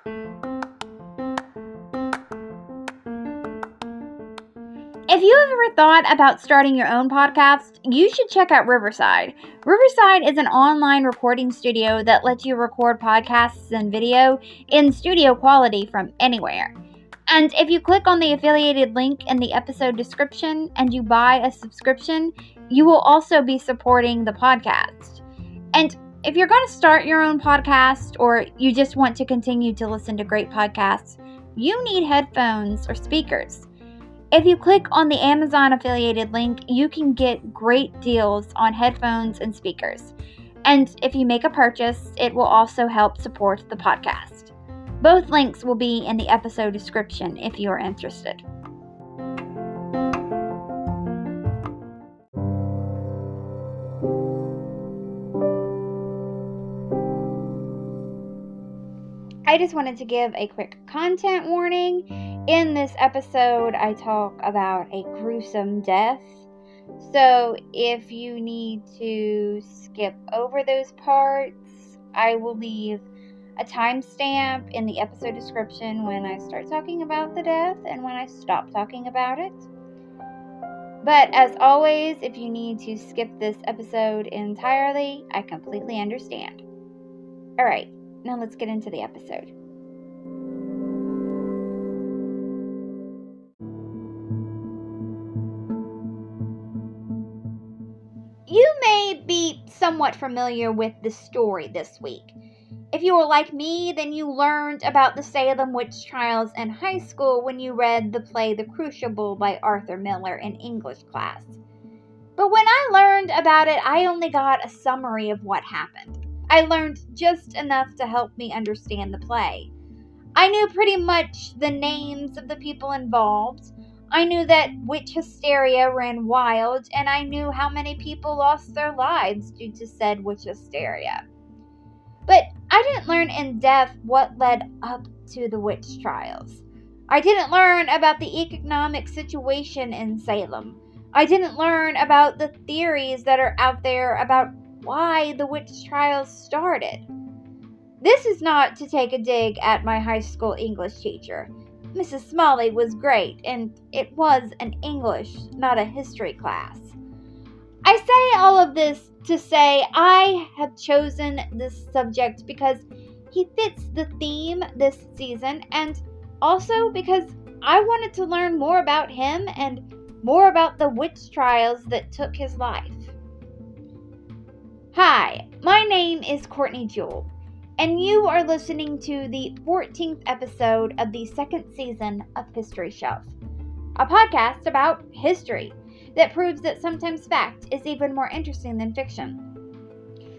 If you have ever thought about starting your own podcast, you should check out Riverside. Riverside is an online recording studio that lets you record podcasts and video in studio quality from anywhere. And if you click on the affiliated link in the episode description and you buy a subscription, you will also be supporting the podcast. And if you're going to start your own podcast or you just want to continue to listen to great podcasts, you need headphones or speakers. If you click on the Amazon affiliated link, you can get great deals on headphones and speakers. And if you make a purchase, it will also help support the podcast. Both links will be in the episode description if you are interested. I just wanted to give a quick content warning. In this episode, I talk about a gruesome death. So if you need to skip over those parts, I will leave a timestamp in the episode description when I start talking about the death and when I stop talking about it. But as always, if you need to skip this episode entirely, I completely understand. Alright, now let's get into the episode. You may be somewhat familiar with the story this week. If you were like me, then you learned about the Salem witch trials in high school when you read the play The Crucible by Arthur Miller in English class. But when I learned about it, I only got a summary of what happened. I learned just enough to help me understand the play. I knew pretty much the names of the people involved. I knew that witch hysteria ran wild, and I knew how many people lost their lives due to said witch hysteria. But I didn't learn in depth what led up to the witch trials. I didn't learn about the economic situation in Salem. I didn't learn about the theories that are out there about why the witch trials started. This is not to take a dig at my high school English teacher. Mrs. Smalley was great, and it was an English, not a history class. I say all of this to say I have chosen this subject because he fits the theme this season, and also because I wanted to learn more about him and more about the witch trials that took his life. Hi, my name is Courtney Jewell, and you are listening to the 14th episode of the second season of History Shelf, a podcast about history that proves that sometimes fact is even more interesting than fiction.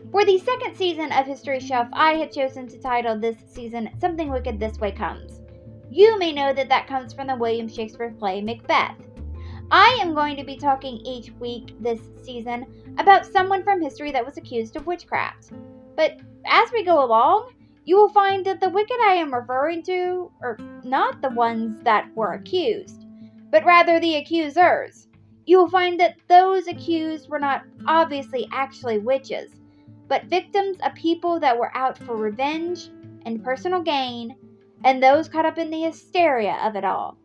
For the second season of History Shelf, I had chosen to title this season Something Wicked This Way Comes. You may know that comes from the William Shakespeare play Macbeth. I am going to be talking each week this season about someone from history that was accused of witchcraft. But as we go along, you will find that the wicked I am referring to are not the ones that were accused, but rather the accusers. You will find that those accused were not obviously actually witches, but victims of people that were out for revenge and personal gain, and those caught up in the hysteria of it all.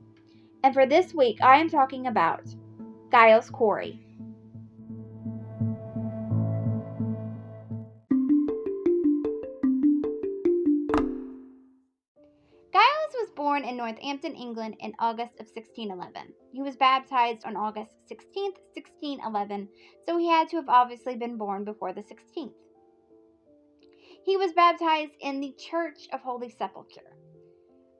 And for this week, I am talking about Giles Corey. Giles was born in Northampton, England in August of 1611. He was baptized on August 16th, 1611, so he had to have obviously been born before the 16th. He was baptized in the Church of Holy Sepulchre.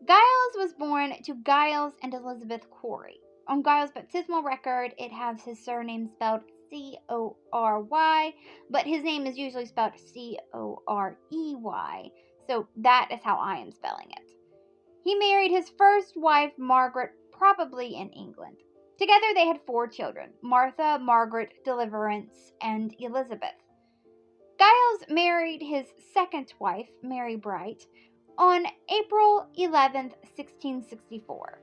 Giles was born to Giles and Elizabeth Corey. On Giles' baptismal record, it has his surname spelled C-O-R-Y, but his name is usually spelled C-O-R-E-Y, so that is how I am spelling it. He married his first wife, Margaret, probably in England. Together they had 4 children, Martha, Margaret, Deliverance, and Elizabeth. Giles married his second wife, Mary Bright, on April 11th, 1664.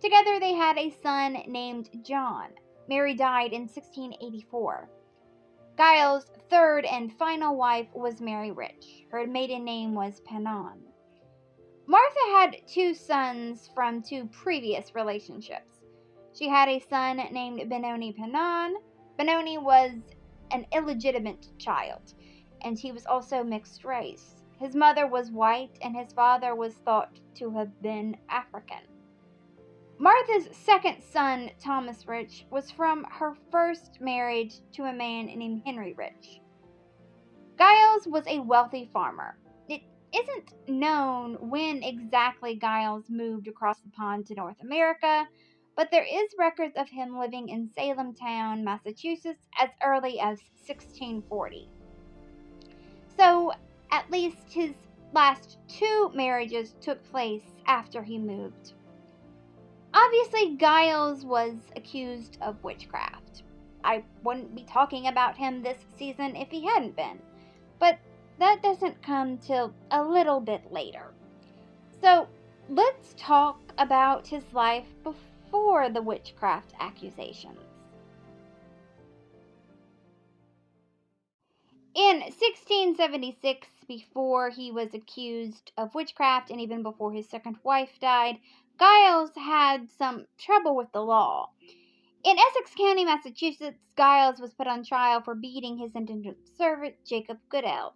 Together they had a son named John. Mary died in 1684. Giles' third and final wife was Mary Rich. Her maiden name was Pennon. Martha had 2 sons from 2 previous relationships. She had a son named Benoni Penon. Benoni was an illegitimate child, and he was also mixed race. His mother was white, and his father was thought to have been African. Martha's second son, Thomas Rich, was from her first marriage to a man named Henry Rich. Giles was a wealthy farmer. It isn't known when exactly Giles moved across the pond to North America, but there is records of him living in Salem town, Massachusetts, as early as 1640. So, at least his last 2 marriages took place after he moved. Obviously, Giles was accused of witchcraft. I wouldn't be talking about him this season if he hadn't been, but that doesn't come till a little bit later. So, let's talk about his life before the witchcraft accusations. In 1676, before he was accused of witchcraft and even before his second wife died, Giles had some trouble with the law. In Essex County, Massachusetts, Giles was put on trial for beating his indentured servant, Jacob Goodell.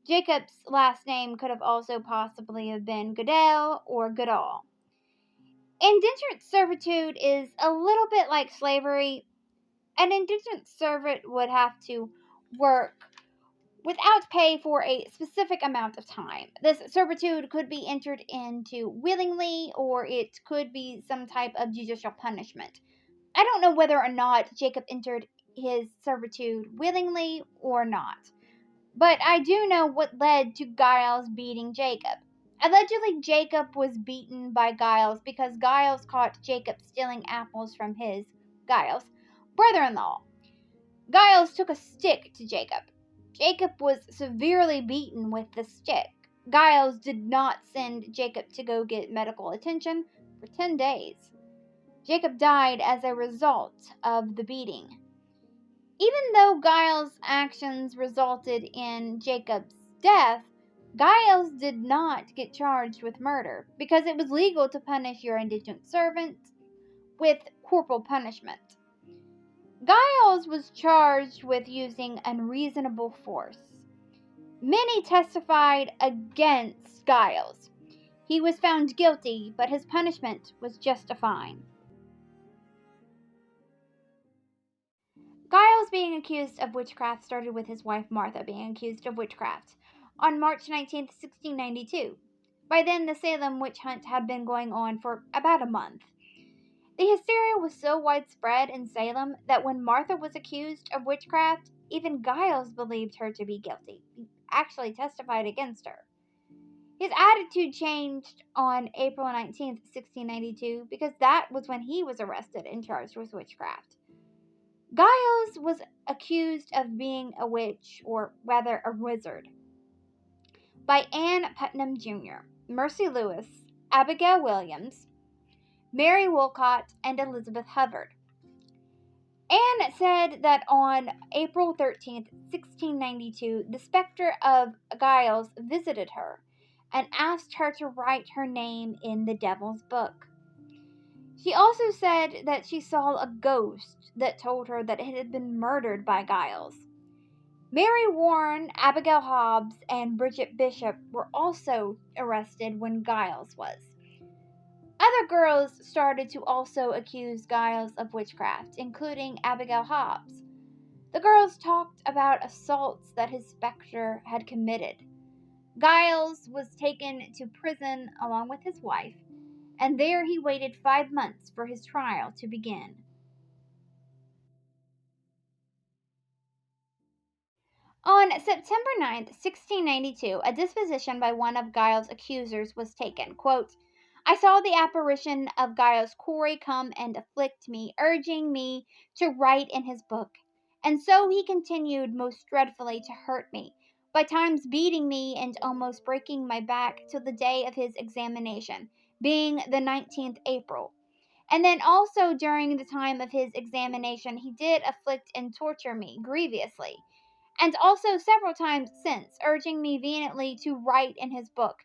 Jacob's last name could have also possibly have been Goodell or Goodall. Indentured servitude is a little bit like slavery. An indentured servant would have to work without pay for a specific amount of time. This servitude could be entered into willingly, or it could be some type of judicial punishment. I don't know whether or not Jacob entered his servitude willingly or not, but I do know what led to Giles beating Jacob. Allegedly, Jacob was beaten by Giles because Giles caught Jacob stealing apples from his, Giles, brother-in-law. Giles took a stick to Jacob. Jacob was severely beaten with the stick. Giles did not send Jacob to go get medical attention for 10 days. Jacob died as a result of the beating. Even though Giles' actions resulted in Jacob's death, Giles did not get charged with murder because it was legal to punish your indigent servant with corporal punishment. Giles was charged with using unreasonable force. Many testified against Giles. He was found guilty, but his punishment was just a fine. Giles being accused of witchcraft started with his wife Martha being accused of witchcraft on March 19, 1692. By then, the Salem witch hunt had been going on for about a month. The hysteria was so widespread in Salem that when Martha was accused of witchcraft, even Giles believed her to be guilty. He actually testified against her. His attitude changed on April 19, 1692, because that was when he was arrested and charged with witchcraft. Giles was accused of being a witch, or rather a wizard, by Ann Putnam Jr., Mercy Lewis, Abigail Williams, Mary Wolcott, and Elizabeth Hubbard. Anne said that on April 13, 1692, the specter of Giles visited her and asked her to write her name in the devil's book. She also said that she saw a ghost that told her that it had been murdered by Giles. Mary Warren, Abigail Hobbs, and Bridget Bishop were also arrested when Giles was. Other girls started to also accuse Giles of witchcraft, including Abigail Hobbs. The girls talked about assaults that his specter had committed. Giles was taken to prison along with his wife, and there he waited 5 months for his trial to begin. On September 9, 1692, a disposition by one of Giles' accusers was taken. Quote, I saw the apparition of Giles Corey come and afflict me, urging me to write in his book. And so he continued most dreadfully to hurt me, by times beating me and almost breaking my back till the day of his examination, being the 19th April. And then also during the time of his examination, he did afflict and torture me grievously, and also several times since, urging me vehemently to write in his book,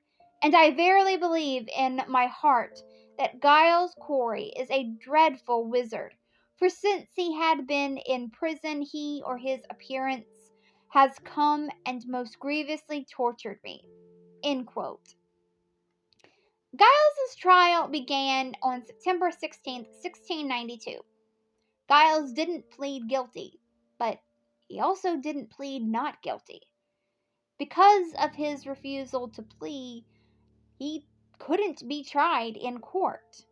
And I verily believe in my heart that Giles Corey is a dreadful wizard, for since he had been in prison, he or his appearance has come and most grievously tortured me. End quote. Giles's trial began on September 16, 1692. Giles didn't plead guilty, but he also didn't plead not guilty. Because of his refusal to plea, he couldn't be tried in court,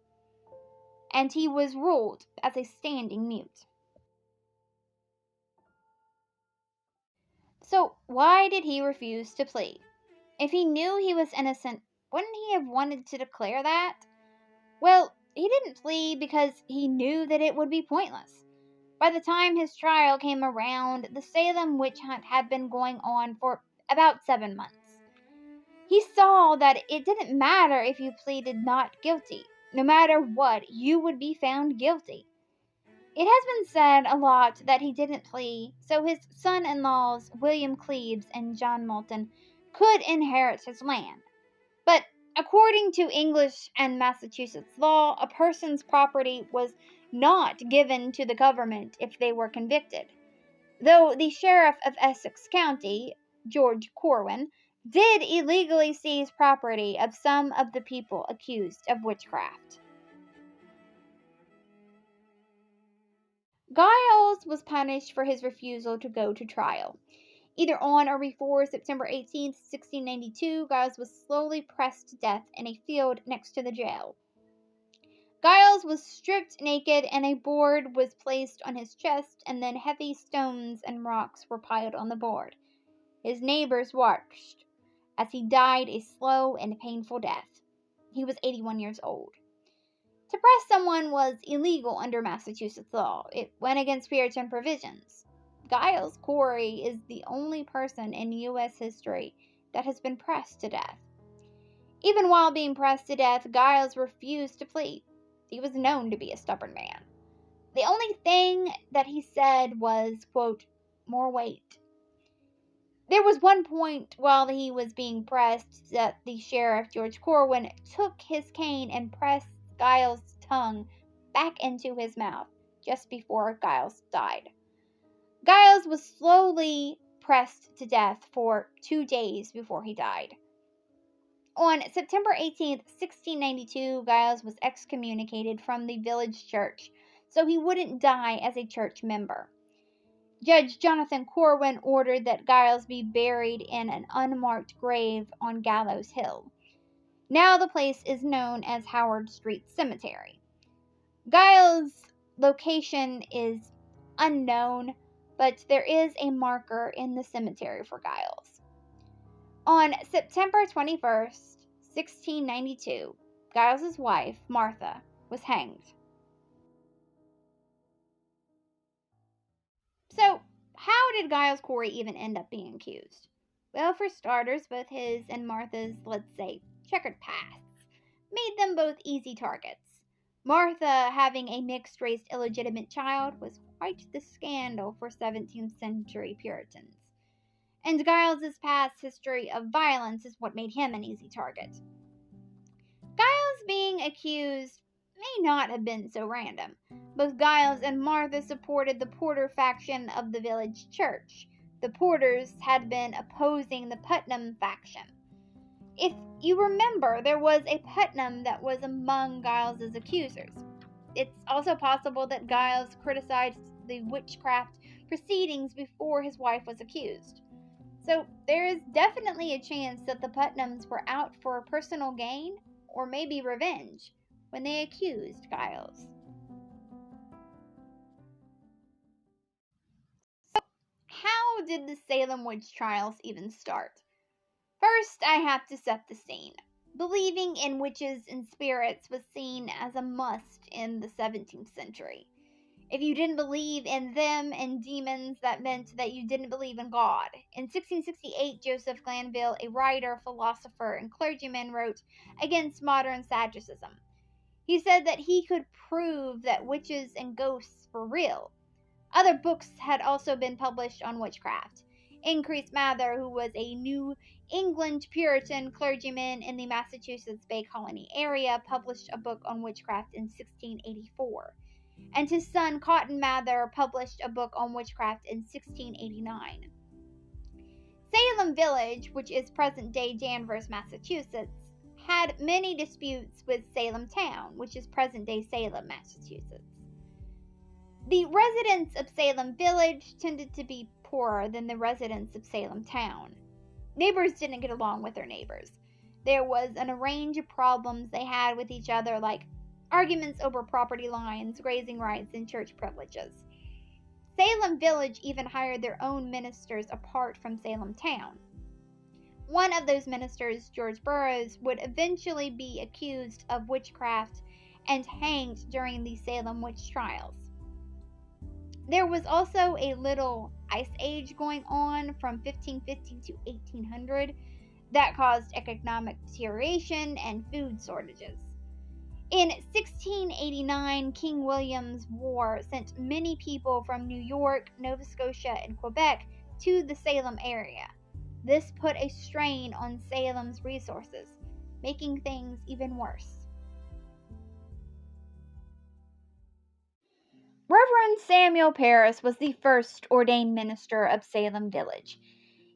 and he was ruled as a standing mute. So, why did he refuse to plea? If he knew he was innocent, wouldn't he have wanted to declare that? Well, he didn't plea because he knew that it would be pointless. By the time his trial came around, the Salem witch hunt had been going on for about 7 months. He saw that it didn't matter if you pleaded not guilty. No matter what, you would be found guilty. It has been said a lot that he didn't plea, so his son-in-laws, William Cleves and John Moulton, could inherit his land. But according to English and Massachusetts law, a person's property was not given to the government if they were convicted, though the sheriff of Essex County, George Corwin, did illegally seize property of some of the people accused of witchcraft. Giles was punished for his refusal to go to trial. Either on or before September 18, 1692, Giles was slowly pressed to death in a field next to the jail. Giles was stripped naked and a board was placed on his chest, and then heavy stones and rocks were piled on the board. His neighbors watched as he died a slow and painful death. He was 81 years old. To press someone was illegal under Massachusetts law. It went against Puritan provisions. Giles Corey is the only person in U.S. history that has been pressed to death. Even while being pressed to death, Giles refused to plead. He was known to be a stubborn man. The only thing that he said was, quote, "more weight." There was one point while he was being pressed that the sheriff, George Corwin, took his cane and pressed Giles' tongue back into his mouth just before Giles died. Giles was slowly pressed to death for 2 days before he died. On September 18, 1692, Giles was excommunicated from the village church so he wouldn't die as a church member. Judge Jonathan Corwin ordered that Giles be buried in an unmarked grave on Gallows Hill. Now the place is known as Howard Street Cemetery. Giles' location is unknown, but there is a marker in the cemetery for Giles. On September 21st, 1692, Giles' wife, Martha, was hanged. So, how did Giles Corey even end up being accused? Well, for starters, both his and Martha's, let's say, checkered pasts made them both easy targets. Martha, having a mixed-race illegitimate child, was quite the scandal for 17th century Puritans. And Giles' past history of violence is what made him an easy target. Giles being accused may not have been so random. Both Giles and Martha supported the Porter faction of the village church. The Porters had been opposing the Putnam faction. If you remember, there was a Putnam that was among Giles' accusers. It's also possible that Giles criticized the witchcraft proceedings before his wife was accused. So there is definitely a chance that the Putnams were out for personal gain or maybe revenge when they accused Giles. So how did the Salem witch trials even start? First, I have to set the scene. Believing in witches and spirits was seen as a must in the 17th century. If you didn't believe in them and demons, that meant that you didn't believe in God. In 1668, Joseph Glanville, a writer, philosopher, and clergyman, wrote against modern Sadducism. He said that he could prove that witches and ghosts were real. Other books had also been published on witchcraft. Increase Mather, who was a New England Puritan clergyman in the Massachusetts Bay Colony area, published a book on witchcraft in 1684, and his son Cotton Mather published a book on witchcraft in 1689. Salem Village, which is present-day Danvers, Massachusetts, had many disputes with Salem Town, which is present-day Salem, Massachusetts. The residents of Salem Village tended to be poorer than the residents of Salem Town. Neighbors didn't get along with their neighbors. There was a range of problems they had with each other, like arguments over property lines, grazing rights, and church privileges. Salem Village even hired their own ministers apart from Salem Town. One of those ministers, George Burroughs, would eventually be accused of witchcraft and hanged during the Salem witch trials. There was also a little ice age going on from 1550 to 1800 that caused economic deterioration and food shortages. In 1689, King William's War sent many people from New York, Nova Scotia, and Quebec to the Salem area. This put a strain on Salem's resources, making things even worse. Reverend Samuel Parris was the first ordained minister of Salem Village.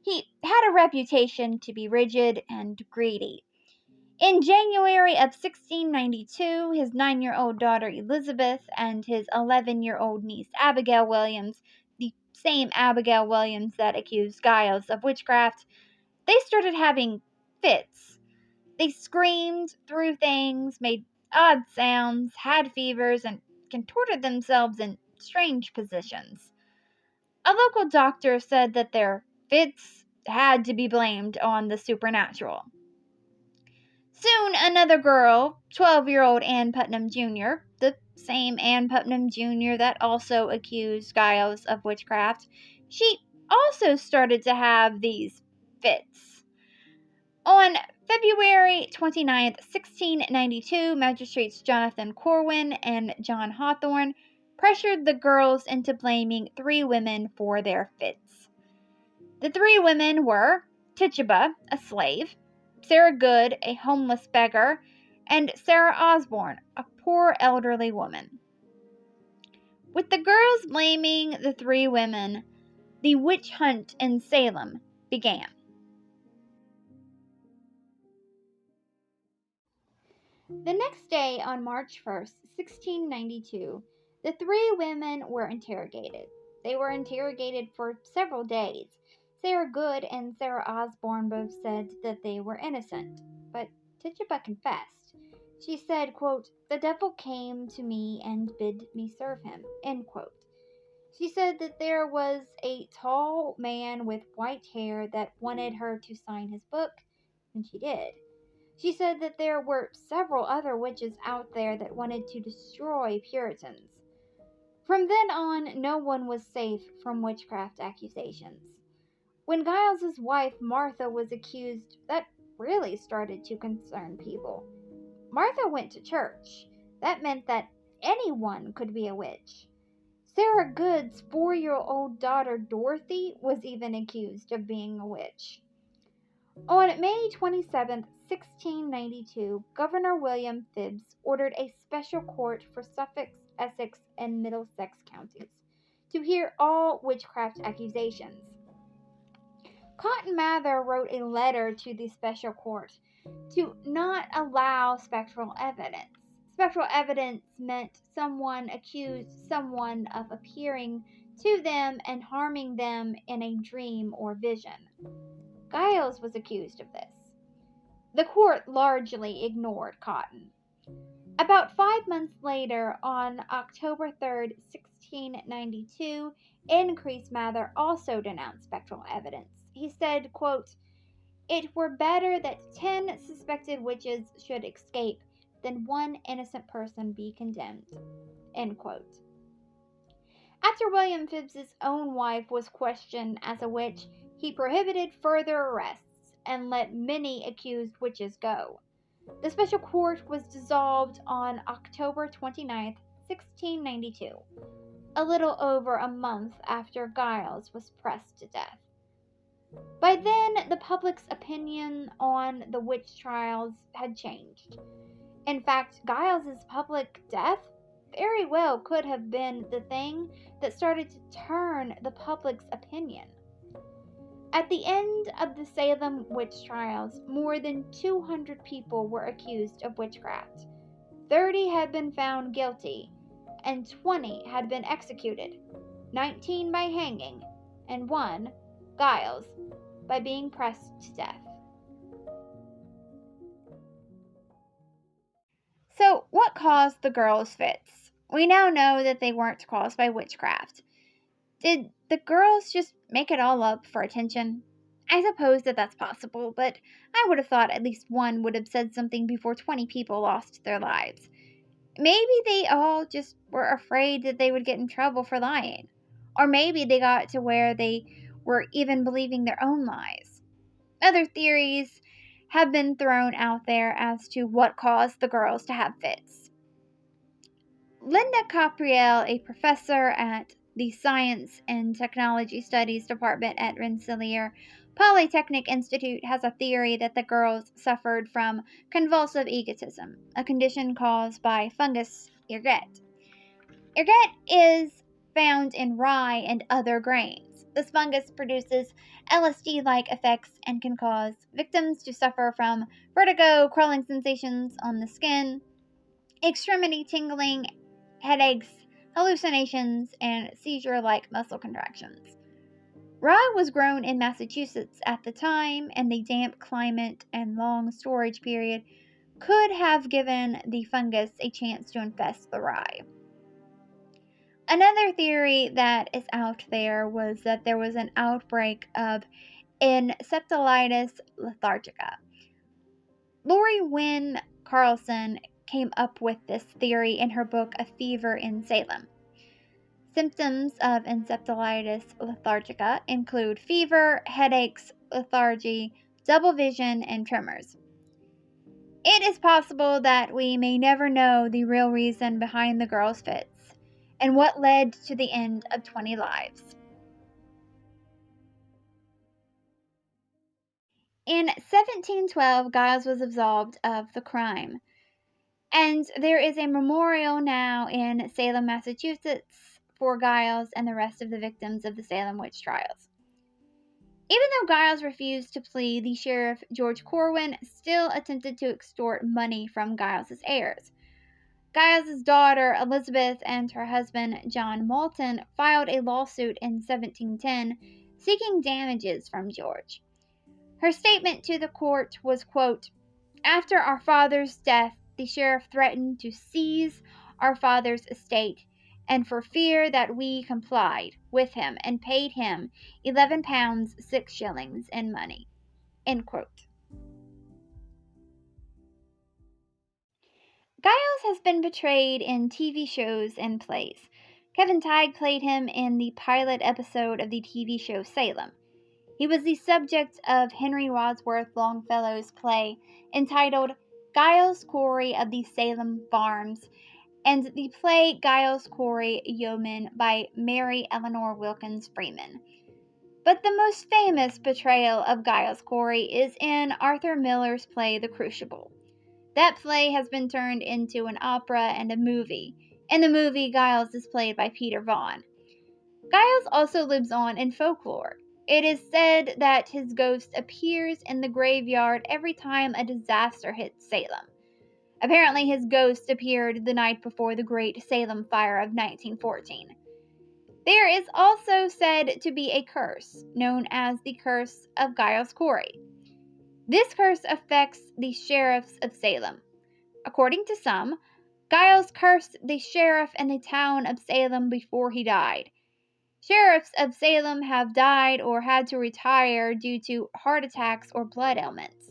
He had a reputation to be rigid and greedy. In January of 1692, his 9-year-old daughter Elizabeth and his 11-year-old niece Abigail Williams, the same Abigail Williams that accused Giles of witchcraft, they started having fits. They screamed, threw things, made odd sounds, had fevers, and contorted themselves in strange positions. A local doctor said that their fits had to be blamed on the supernatural. Soon another girl, 12-year-old Ann Putnam Jr., the same Ann Putnam Jr. that also accused Giles of witchcraft, she also started to have these fits. On February 29, 1692, magistrates Jonathan Corwin and John Hawthorne pressured the girls into blaming 3 women for their fits. The 3 women were Tituba, a slave, Sarah Good, a homeless beggar, and Sarah Osborne, a poor elderly woman. With the girls blaming the 3 women, the witch hunt in Salem began. The next day, on March 1st, 1692, the 3 women were interrogated. They were interrogated for several days. Sarah Good and Sarah Osborne both said that they were innocent, but Tituba confessed. She said, quote, "The devil came to me and bid me serve him," end quote. She said that there was a tall man with white hair that wanted her to sign his book, and she did. She said that there were several other witches out there that wanted to destroy Puritans. From then on, no one was safe from witchcraft accusations. When Giles's wife Martha was accused, that really started to concern people. Martha went to church. That meant that anyone could be a witch. Sarah Good's 4-year-old daughter Dorothy was even accused of being a witch. On May 27, 1692, Governor William Phibbs ordered a special court for Suffolk, Essex, and Middlesex counties to hear all witchcraft accusations. Cotton Mather wrote a letter to the special court to not allow spectral evidence. Spectral evidence meant someone accused someone of appearing to them and harming them in a dream or vision. Giles was accused of this. The court largely ignored Cotton. About 5 months later, on October 3, 1692, Increase Mather also denounced spectral evidence. He said, quote, "It were better that 10 suspected witches should escape than 1 innocent person be condemned," end quote. After William Phibbs's own wife was questioned as a witch, he prohibited further arrests and let many accused witches go. The special court was dissolved on October 29, 1692, a little over a month after Giles was pressed to death. By then, the public's opinion on the witch trials had changed. In fact, Giles's public death very well could have been the thing that started to turn the public's opinion. At the end of the Salem witch trials, more than 200 people were accused of witchcraft. 30 had been found guilty, and 20 had been executed, 19 by hanging, and one, Giles, by being pressed to death. So, what caused the girls' fits? We now know that they weren't caused by witchcraft. Did the girls just make it all up for attention? I suppose that that's possible, but I would have thought at least one would have said something before 20 people lost their lives. Maybe they all just were afraid that they would get in trouble for lying. Or maybe they got to where they were even believing their own lies. Other theories have been thrown out there as to what caused the girls to have fits. Linda Capriel, a professor at the Science and Technology Studies Department at Rensselaer Polytechnic Institute, has a theory that the girls suffered from convulsive egotism, a condition caused by fungus ergot. Ergot is found in rye and other grains. This fungus produces LSD-like effects and can cause victims to suffer from vertigo, crawling sensations on the skin, extremity tingling, headaches, hallucinations, and seizure-like muscle contractions. Rye was grown in Massachusetts at the time, and the damp climate and long storage period could have given the fungus a chance to infest the rye. Another theory that is out there was that there was an outbreak of encephalitis lethargica. Lori Wynn Carlson came up with this theory in her book A Fever in Salem. Symptoms of encephalitis lethargica include fever, headaches, lethargy, double vision, and tremors. It is possible that we may never know the real reason behind the girls' fits and what led to the end of 20 lives. In 1712, Giles was absolved of the crime, and there is a memorial now in Salem, Massachusetts for Giles and the rest of the victims of the Salem witch trials. Even though Giles refused to plead, the sheriff, George Corwin, still attempted to extort money from Giles's heirs. Giles's daughter, Elizabeth, and her husband, John Moulton, filed a lawsuit in 1710 seeking damages from George. Her statement to the court was, quote, "After our father's death, the sheriff threatened to seize our father's estate, and for fear that we complied with him and paid him £11 6 in money." End quote. Giles has been portrayed in TV shows and plays. Kevin Tighe played him in the pilot episode of the TV show Salem. He was the subject of Henry Wadsworth Longfellow's play entitled Giles Corey of the Salem Farms, and the play Giles Corey Yeoman by Mary Eleanor Wilkins Freeman. But the most famous portrayal of Giles Corey is in Arthur Miller's play The Crucible. That play has been turned into an opera and a movie. In the movie, Giles is played by Peter Vaughan. Giles also lives on in folklore. It is said that his ghost appears in the graveyard every time a disaster hits Salem. Apparently, his ghost appeared the night before the Great Salem Fire of 1914. There is also said to be a curse, known as the Curse of Giles Corey. This curse affects the sheriffs of Salem. According to some, Giles cursed the sheriff in the town of Salem before he died. Sheriffs of Salem have died or had to retire due to heart attacks or blood ailments.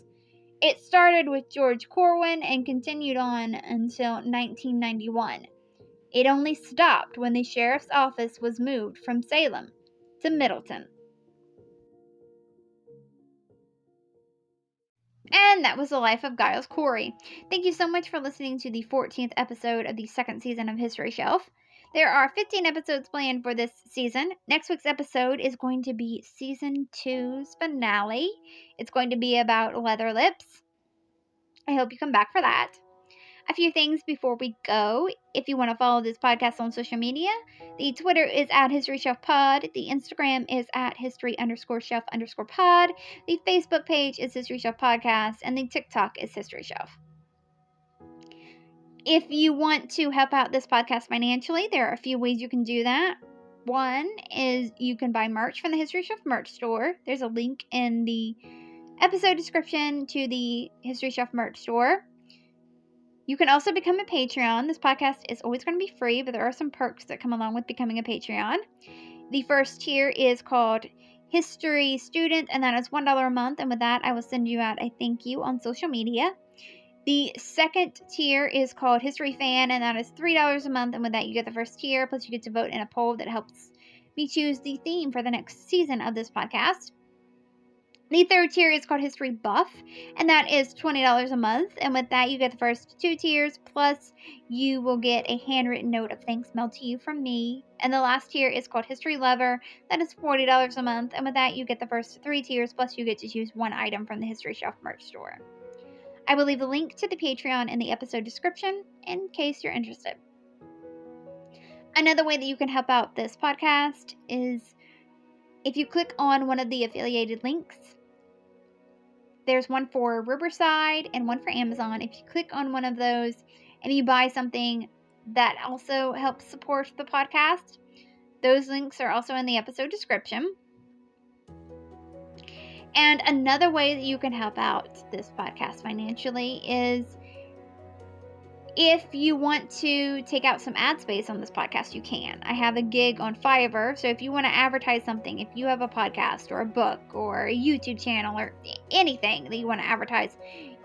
It started with George Corwin and continued on until 1991. It only stopped when the sheriff's office was moved from Salem to Middleton. And that was the life of Giles Corey. Thank you so much for listening to the 14th episode of the second season of History Shelf. There are 15 episodes planned for this season. Next week's episode is going to be season 2's finale. It's going to be about leather lips. I hope you come back for that. A few things before we go. If you want to follow this podcast on social media, the Twitter is at HistoryShelfPod. The Instagram is at History_Shelf_pod. The Facebook page is History Shelf Podcast. And the TikTok is History Shelf. If you want to help out this podcast financially, there are a few ways you can do that. One is you can buy merch from the History Shelf merch store. There's a link in the episode description to the History Shelf merch store. You can also become a Patreon. This podcast is always going to be free, but there are some perks that come along with becoming a Patreon. The first tier is called History Student, and that is $1 a month. And with that, I will send you out a thank you on social media. The second tier is called History Fan, and that is $3 a month. And with that, you get the first tier, plus you get to vote in a poll that helps me choose the theme for the next season of this podcast. The third tier is called History Buff, and that is $20 a month. And with that, you get the first 2 tiers, plus you will get a handwritten note of thanks mailed to you from me. And the last tier is called History Lover. That is $40 a month. And with that, you get the first 3 tiers, plus you get to choose 1 item from the History Shelf merch store. I will leave a link to the Patreon in the episode description in case you're interested. Another way that you can help out this podcast is if you click on one of the affiliated links. There's one for Riverside and one for Amazon. If you click on one of those and you buy something that also helps support the podcast, those links are also in the episode description. And another way that you can help out this podcast financially is if you want to take out some ad space on this podcast, you can. I have a gig on Fiverr, so if you want to advertise something, if you have a podcast or a book or a YouTube channel or anything that you want to advertise,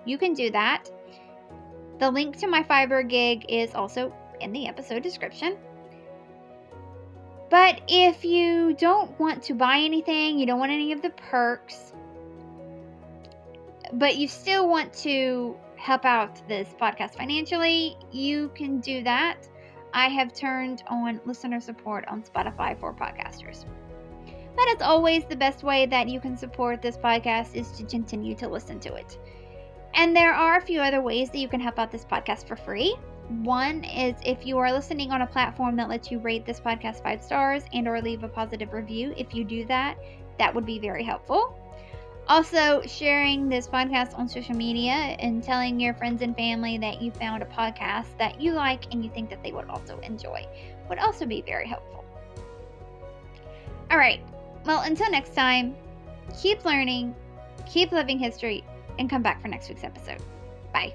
you can do that. The link to my Fiverr gig is also in the episode description. But if you don't want to buy anything, you don't want any of the perks, but you still want to help out this podcast financially, you can do that. I have turned on listener support on Spotify for podcasters. But as always, the best way that you can support this podcast is to continue to listen to it. And there are a few other ways that you can help out this podcast for free. One is if you are listening on a platform that lets you rate this podcast 5 stars and or leave a positive review. If you do that, that would be very helpful. Also, sharing this podcast on social media and telling your friends and family that you found a podcast that you like and you think that they would also enjoy would also be very helpful. All right. Well, until next time, keep learning, keep loving history, and come back for next week's episode. Bye.